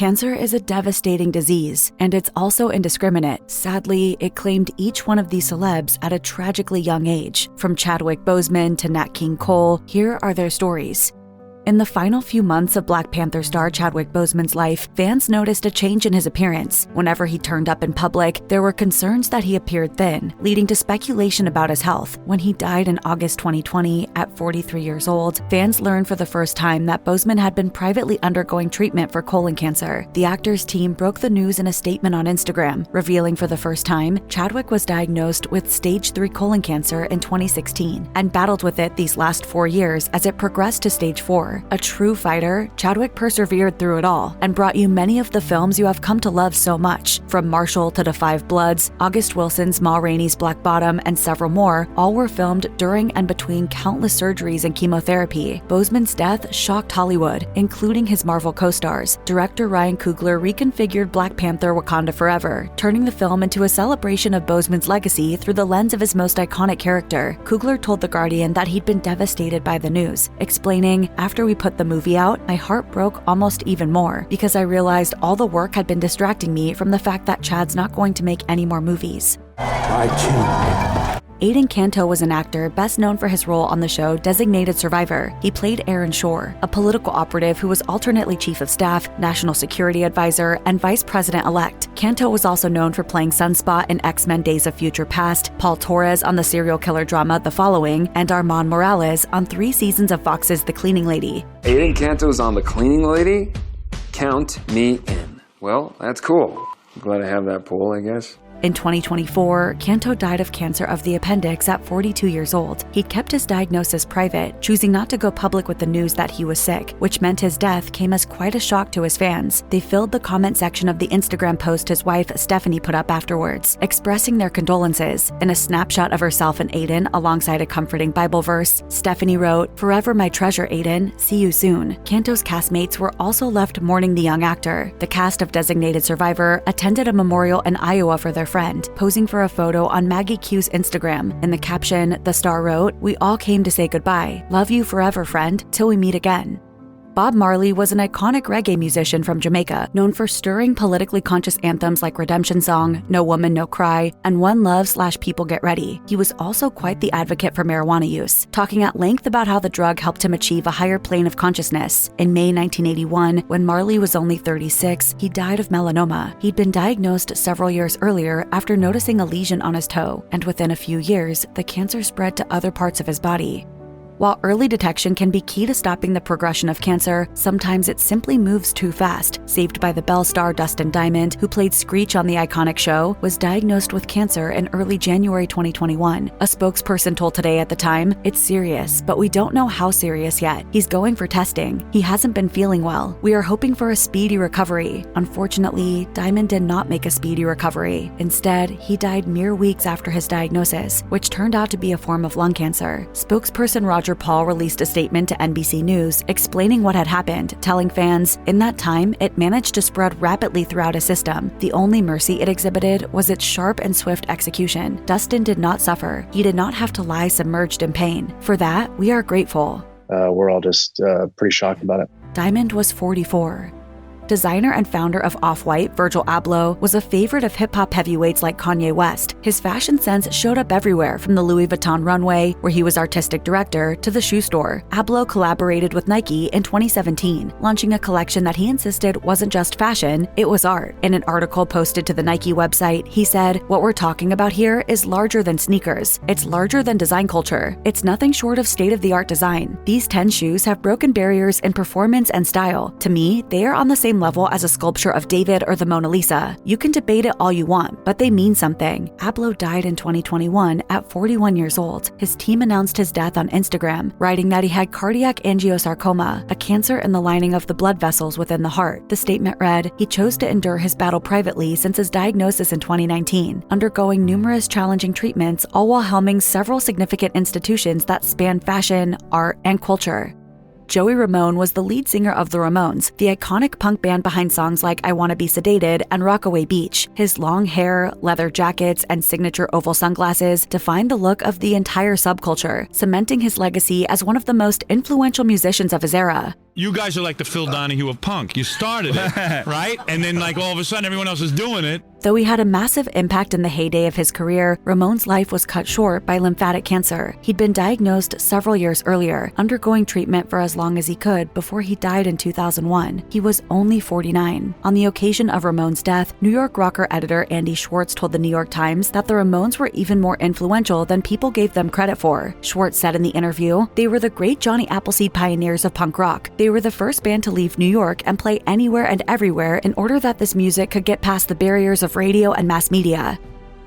Cancer is a devastating disease, and it's also indiscriminate. Sadly, it claimed each one of these celebs at a tragically young age. From Chadwick Boseman to Nat King Cole, here are their stories. In the final few months of Black Panther star Chadwick Boseman's life, fans noticed a change in his appearance. Whenever he turned up in public, there were concerns that he appeared thin, leading to speculation about his health. When he died in August 2020 at 43 years old, fans learned for the first time that Boseman had been privately undergoing treatment for colon cancer. The actor's team broke the news in a statement on Instagram, revealing for the first time Chadwick was diagnosed with stage 3 colon cancer in 2016 and battled with it these last 4 years as it progressed to stage 4. A true fighter, Chadwick persevered through it all and brought you many of the films you have come to love so much. From Marshall to The Five Bloods, August Wilson's Ma Rainey's Black Bottom, and several more, all were filmed during and between countless surgeries and chemotherapy. Boseman's death shocked Hollywood, including his Marvel co-stars. Director Ryan Coogler reconfigured Black Panther: Wakanda Forever, turning the film into a celebration of Boseman's legacy through the lens of his most iconic character. Coogler told The Guardian that he'd been devastated by the news, explaining, "After we put the movie out, my heart broke almost even more because I realized all the work had been distracting me from the fact that Chad's not going to make any more movies." Adan Canto was an actor best known for his role on the show Designated Survivor. He played Aaron Shore, a political operative who was alternately chief of staff, national security advisor, and vice president-elect. Canto was also known for playing Sunspot in X-Men Days of Future Past, Paul Torres on the serial killer drama The Following, and Armand Morales on 3 seasons of Fox's The Cleaning Lady. Adan Canto's on The Cleaning Lady? Count me in. Well, that's cool. I'm glad I have that pool, I guess. In 2024, Canto died of cancer of the appendix at 42 years old. He'd kept his diagnosis private, choosing not to go public with the news that he was sick, which meant his death came as quite a shock to his fans. They filled the comment section of the Instagram post his wife, Stephanie, put up afterwards, expressing their condolences. In a snapshot of herself and Adan alongside a comforting Bible verse, Stephanie wrote, "Forever my treasure, Adan. See you soon." Canto's castmates were also left mourning the young actor. The cast of Designated Survivor attended a memorial in Iowa for their friend, posing for a photo on Maggie Q's Instagram. In the caption, the star wrote, "We all came to say goodbye. Love you forever, friend, till we meet again." Bob Marley was an iconic reggae musician from Jamaica, known for stirring politically conscious anthems like Redemption Song, No Woman, No Cry, and One Love/People Get Ready. He was also quite the advocate for marijuana use, talking at length about how the drug helped him achieve a higher plane of consciousness. In May 1981, when Marley was only 36, he died of melanoma. He'd been diagnosed several years earlier after noticing a lesion on his toe, and within a few years, the cancer spread to other parts of his body. While early detection can be key to stopping the progression of cancer, sometimes it simply moves too fast. Saved by the Bell star Dustin Diamond, who played Screech on the iconic show, was diagnosed with cancer in early January 2021. A spokesperson told Today at the time, "It's serious, but we don't know how serious yet. He's going for testing. He hasn't been feeling well. We are hoping for a speedy recovery." Unfortunately, Diamond did not make a speedy recovery. Instead, he died mere weeks after his diagnosis, which turned out to be a form of lung cancer. Spokesperson Roger Paul released a statement to NBC News explaining what had happened, telling fans, "In that time, it managed to spread rapidly throughout his system. The only mercy it exhibited was its sharp and swift execution. Dustin did not suffer. He did not have to lie submerged in pain. For that, we are grateful." We're all just pretty shocked about it. Diamond was 44. Designer and founder of Off-White, Virgil Ablo, was a favorite of hip-hop heavyweights like Kanye West. His fashion sense showed up everywhere, from the Louis Vuitton runway, where he was artistic director, to the shoe store. Ablo collaborated with Nike in 2017, launching a collection that he insisted wasn't just fashion, it was art. In an article posted to the Nike website, he said, "What we're talking about here is larger than sneakers. It's larger than design culture. It's nothing short of state-of-the-art design. These 10 shoes have broken barriers in performance and style. To me, they are on the same level as a sculpture of David or the Mona Lisa. You can debate it all you want, but they mean something." Ablo died in 2021 at 41 years old. His team announced his death on Instagram, writing that he had cardiac angiosarcoma, a cancer in the lining of the blood vessels within the heart. The statement read, "He chose to endure his battle privately since his diagnosis in 2019, undergoing numerous challenging treatments, all while helming several significant institutions that span fashion, art, and culture." Joey Ramone was the lead singer of the Ramones, the iconic punk band behind songs like I Wanna Be Sedated and Rockaway Beach. His long hair, leather jackets, and signature oval sunglasses defined the look of the entire subculture, cementing his legacy as one of the most influential musicians of his era. You guys are like the Phil Donahue of punk. You started it, right? And then like all of a sudden everyone else is doing it. Though he had a massive impact in the heyday of his career, Ramone's life was cut short by lymphatic cancer. He'd been diagnosed several years earlier, undergoing treatment for as long as he could before he died in 2001. He was only 49. On the occasion of Ramone's death, New York rocker editor Andy Schwartz told the New York Times that the Ramones were even more influential than people gave them credit for. Schwartz said in the interview, "They were the great Johnny Appleseed pioneers of punk rock. They were the first band to leave New York and play anywhere and everywhere in order that this music could get past the barriers of radio and mass media."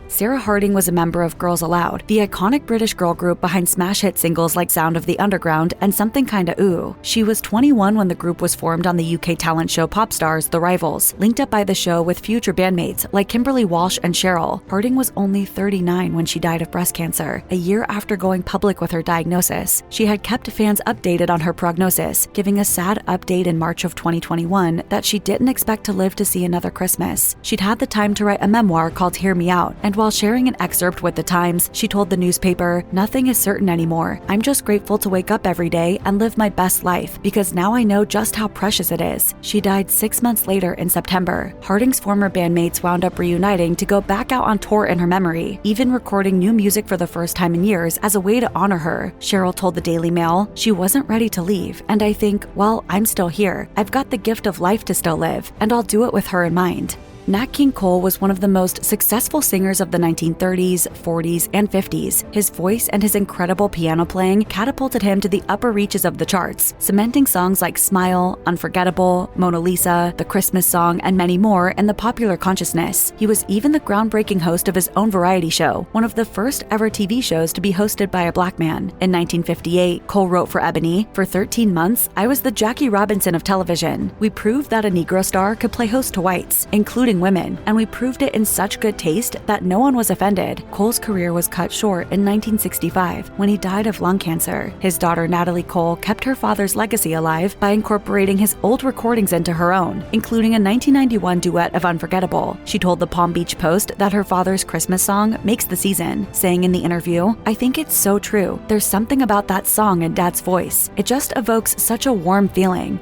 Sarah Harding was a member of Girls Aloud, the iconic British girl group behind smash hit singles like Sound of the Underground and Something Kinda Ooh. She was 21 when the group was formed on the UK talent show Popstars, The Rivals, linked up by the show with future bandmates like Kimberly Walsh and Cheryl. Harding was only 39 when she died of breast cancer, a year after going public with her diagnosis. She had kept fans updated on her prognosis, giving a sad update in March of 2021 that she didn't expect to live to see another Christmas. She'd had the time to write a memoir called Hear Me Out, and while sharing an excerpt with The Times, she told the newspaper, "Nothing is certain anymore. I'm just grateful to wake up every day and live my best life, because now I know just how precious it is." She died 6 months later in September. Harding's former bandmates wound up reuniting to go back out on tour in her memory, even recording new music for the first time in years as a way to honor her. Cheryl told the Daily Mail, "She wasn't ready to leave, and I think, well, I'm still here. I've got the gift of life to still live, and I'll do it with her in mind." Nat King Cole was one of the most successful singers of the 1930s, 40s, and 50s. His voice and his incredible piano playing catapulted him to the upper reaches of the charts, cementing songs like Smile, Unforgettable, Mona Lisa, The Christmas Song, and many more in the popular consciousness. He was even the groundbreaking host of his own variety show, one of the first ever TV shows to be hosted by a black man. In 1958, Cole wrote for Ebony, "For 13 months, I was the Jackie Robinson of television. We proved that a Negro star could play host to whites, including women, and we proved it in such good taste that no one was offended." Cole's career was cut short in 1965 when he died of lung cancer. His daughter Natalie Cole kept her father's legacy alive by incorporating his old recordings into her own, including a 1991 duet of Unforgettable. She told the Palm Beach Post that her father's Christmas song makes the season, saying in the interview, "I think it's so true. There's something about that song and Dad's voice. It just evokes such a warm feeling."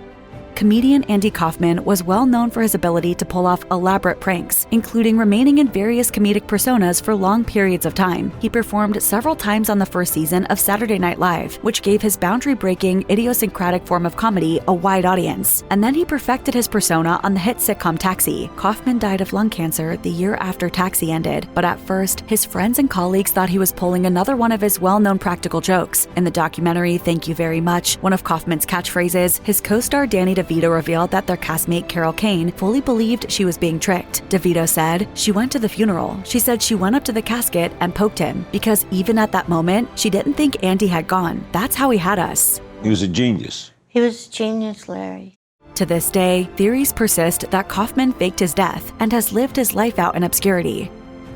Comedian Andy Kaufman was well known for his ability to pull off elaborate pranks, including remaining in various comedic personas for long periods of time. He performed several times on the first season of Saturday Night Live, which gave his boundary-breaking, idiosyncratic form of comedy a wide audience. And then he perfected his persona on the hit sitcom Taxi. Kaufman died of lung cancer the year after Taxi ended, but at first, his friends and colleagues thought he was pulling another one of his well-known practical jokes. In the documentary Thank You Very Much, one of Kaufman's catchphrases, his co-star Danny DeVito revealed that their castmate Carol Kane fully believed she was being tricked. DeVito said, "She went to the funeral. She said she went up to the casket and poked him, because even at that moment, she didn't think Andy had gone. That's how he had us." He was a genius. He was a genius, Larry. To this day, theories persist that Kaufman faked his death and has lived his life out in obscurity.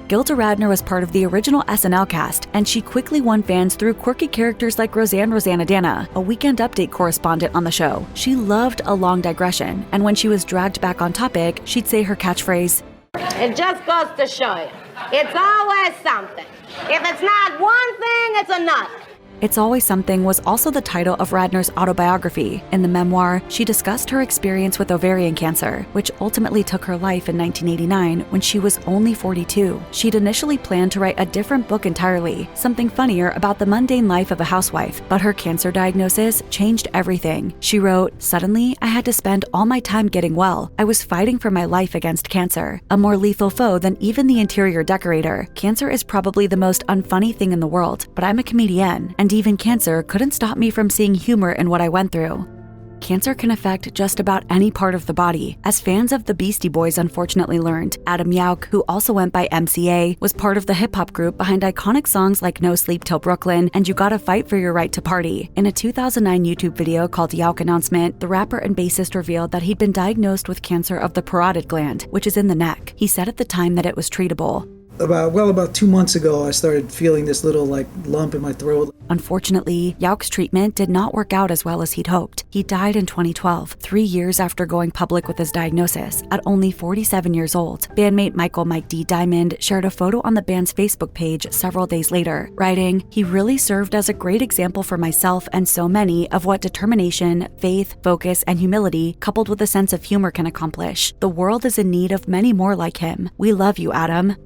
Gilda Radner was part of the original SNL cast, and she quickly won fans through quirky characters like Rosanna, a Weekend Update correspondent on the show. She loved a long digression, and when she was dragged back on topic, she'd say her catchphrase, "It just goes to show you, it's always something. If it's not one thing, it's another." It's Always Something was also the title of Radner's autobiography. In the memoir, she discussed her experience with ovarian cancer, which ultimately took her life in 1989 when she was only 42. She'd initially planned to write a different book entirely, something funnier about the mundane life of a housewife, but her cancer diagnosis changed everything. She wrote, "Suddenly, I had to spend all my time getting well. I was fighting for my life against cancer, a more lethal foe than even the interior decorator. Cancer is probably the most unfunny thing in the world, but I'm a comedian, and even cancer couldn't stop me from seeing humor in what I went through." Cancer can affect just about any part of the body. As fans of the Beastie Boys unfortunately learned, Adam Yauch, who also went by MCA, was part of the hip-hop group behind iconic songs like No Sleep Till Brooklyn and You Gotta Fight for Your Right to Party. In a 2009 YouTube video called Yauch Announcement, the rapper and bassist revealed that he'd been diagnosed with cancer of the parotid gland, which is in the neck. He said at the time that it was treatable. About 2 months ago, I started feeling this little lump in my throat. Unfortunately, Yauch's treatment did not work out as well as he'd hoped. He died in 2012, 3 years after going public with his diagnosis, at only 47 years old. Bandmate Mike D. Diamond shared a photo on the band's Facebook page several days later, writing, "He really served as a great example for myself and so many of what determination, faith, focus, and humility, coupled with a sense of humor, can accomplish. The world is in need of many more like him. We love you, Adam.